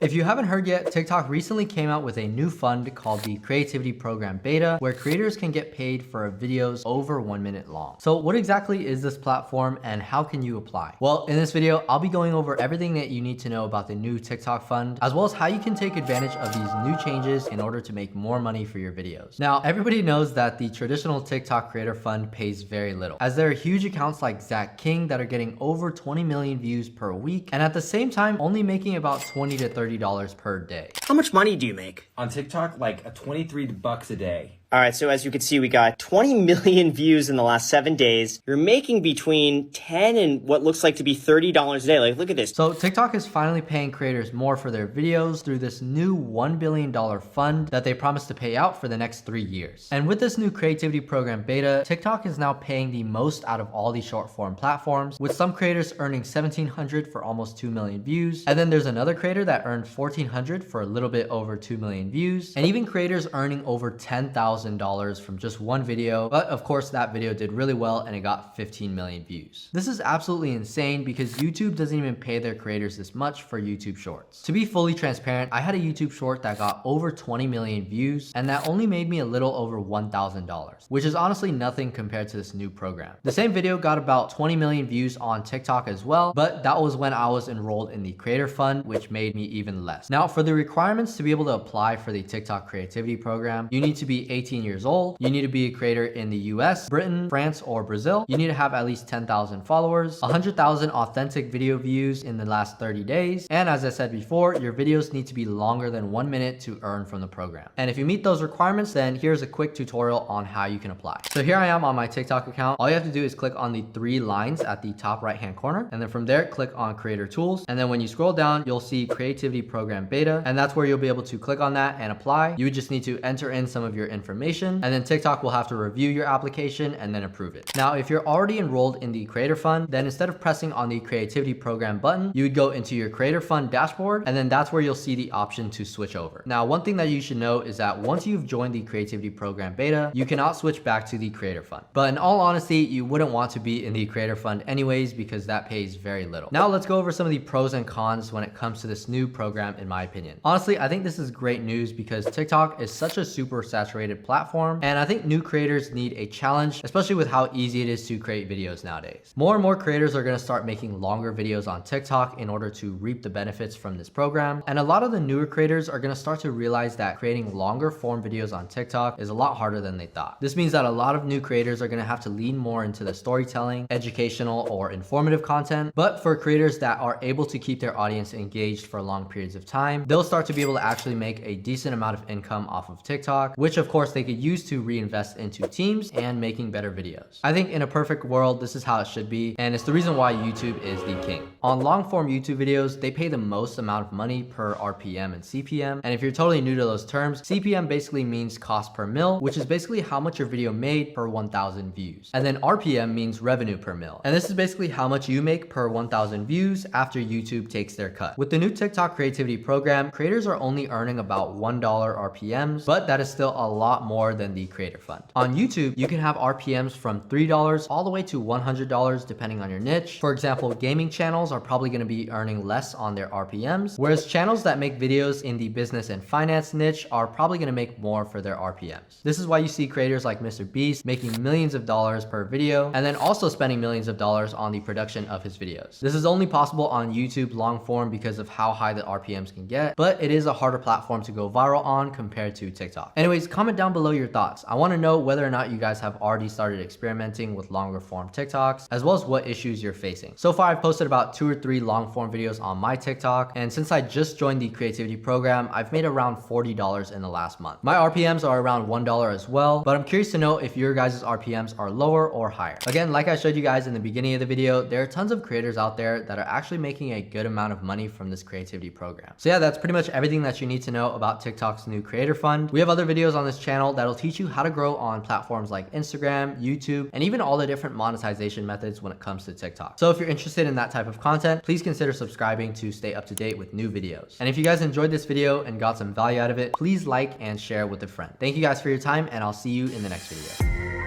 If you haven't heard yet, TikTok recently came out with a new fund called the Creativity Program Beta, where creators can get paid for videos over 1 minute long. So what exactly is this platform and how can you apply? Well, in this video, I'll be going over everything that you need to know about the new TikTok fund, as well as how you can take advantage of these new changes in order to make more money for your videos. Now, everybody knows that the traditional TikTok creator fund pays very little, as there are huge accounts like Zach King that are getting over 20 million views per week, and at the same time, only making about $20 to $30 per day. How much money do you make? On TikTok, like $23 a day. All right, so as you can see, we got 20 million views in the last 7 days. You're making between 10 and what looks like to be $30 a day. Like, look at this. So TikTok is finally paying creators more for their videos through this new $1 billion fund that they promised to pay out for the next 3 years. And with this new creativity program beta, TikTok is now paying the most out of all these short form platforms, with some creators earning $1,700 for almost 2 million views. And then there's another creator that earned $1,400 for a little bit over 2 million views. And even creators earning over $10,000 from just one video, but of course that video did really well and it got 15 million views. This is absolutely insane because YouTube doesn't even pay their creators this much for YouTube Shorts. To be fully transparent, I had a YouTube short that got over 20 million views and that only made me a little over $1,000, which is honestly nothing compared to this new program. The same video got about 20 million views on TikTok as well, but that was when I was enrolled in the creator fund, which made me even less. Now, for the requirements to be able to apply for the TikTok creativity program, you need to be 18 years old. You need to be a creator in the US, Britain, France, or Brazil. You need to have at least 10,000 followers, 100,000 authentic video views in the last 30 days. And as I said before, your videos need to be longer than 1 minute to earn from the program. And if you meet those requirements, then here's a quick tutorial on how you can apply. So here I am on my TikTok account. All you have to do is click on the 3 lines at the top right hand corner. And then from there, click on creator tools. And then when you scroll down, you'll see creativity program beta. And that's where you'll be able to click on that and apply. You would just need to enter in some of your information, and then TikTok will have to review your application and then approve it. Now, if you're already enrolled in the creator fund, then instead of pressing on the creativity program button, you would go into your creator fund dashboard, and then that's where you'll see the option to switch over. Now, one thing that you should know is that once you've joined the creativity program beta, you cannot switch back to the creator fund. But in all honesty, you wouldn't want to be in the creator fund anyways because that pays very little. Now let's go over some of the pros and cons when it comes to this new program, in my opinion. Honestly, I think this is great news because TikTok is such a super saturated platform, and I think new creators need a challenge, especially with how easy it is to create videos nowadays. More and more creators are going to start making longer videos on TikTok in order to reap the benefits from this program. And a lot of the newer creators are going to start to realize that creating longer form videos on TikTok is a lot harder than they thought. This means that a lot of new creators are going to have to lean more into the storytelling, educational, or informative content. But for creators that are able to keep their audience engaged for long periods of time, they'll start to be able to actually make a decent amount of income off of TikTok, which of course they could use to reinvest into teams and making better videos. I think in a perfect world, this is how it should be, and it's the reason why YouTube is the king. On long form YouTube videos, they pay the most amount of money per RPM and CPM, and if you're totally new to those terms, CPM basically means cost per mil, which is basically how much your video made per 1,000 views. And then RPM means revenue per mil, and this is basically how much you make per 1,000 views after YouTube takes their cut. With the new TikTok creativity program, creators are only earning about $1 RPMs, but that is still a lot more than the creator fund. On YouTube, you can have RPMs from $3 all the way to $100 depending on your niche. For example, gaming channels are probably going to be earning less on their RPMs, whereas channels that make videos in the business and finance niche are probably going to make more for their RPMs. This is why you see creators like Mr. Beast making millions of dollars per video and then also spending millions of dollars on the production of his videos. This is only possible on YouTube long form because of how high the RPMs can get, but it is a harder platform to go viral on compared to TikTok. Anyways, comment down below your thoughts. I want to know whether or not you guys have already started experimenting with longer form TikToks, as well as what issues you're facing. So far, I've posted about 2 or 3 long form videos on my TikTok, and since I just joined the creativity program, I've made around $40 in the last month. My RPMs are around $1 as well, but I'm curious to know if your guys' RPMs are lower or higher. Again, like I showed you guys in the beginning of the video, there are tons of creators out there that are actually making a good amount of money from this creativity program. So yeah, that's pretty much everything that you need to know about TikTok's new creator fund. We have other videos on this channel that'll teach you how to grow on platforms like Instagram, YouTube, and even all the different monetization methods when it comes to TikTok. So if you're interested in that type of content, please consider subscribing to stay up to date with new videos. And if you guys enjoyed this video and got some value out of it, please like and share with a friend. Thank you guys for your time, and I'll see you in the next video.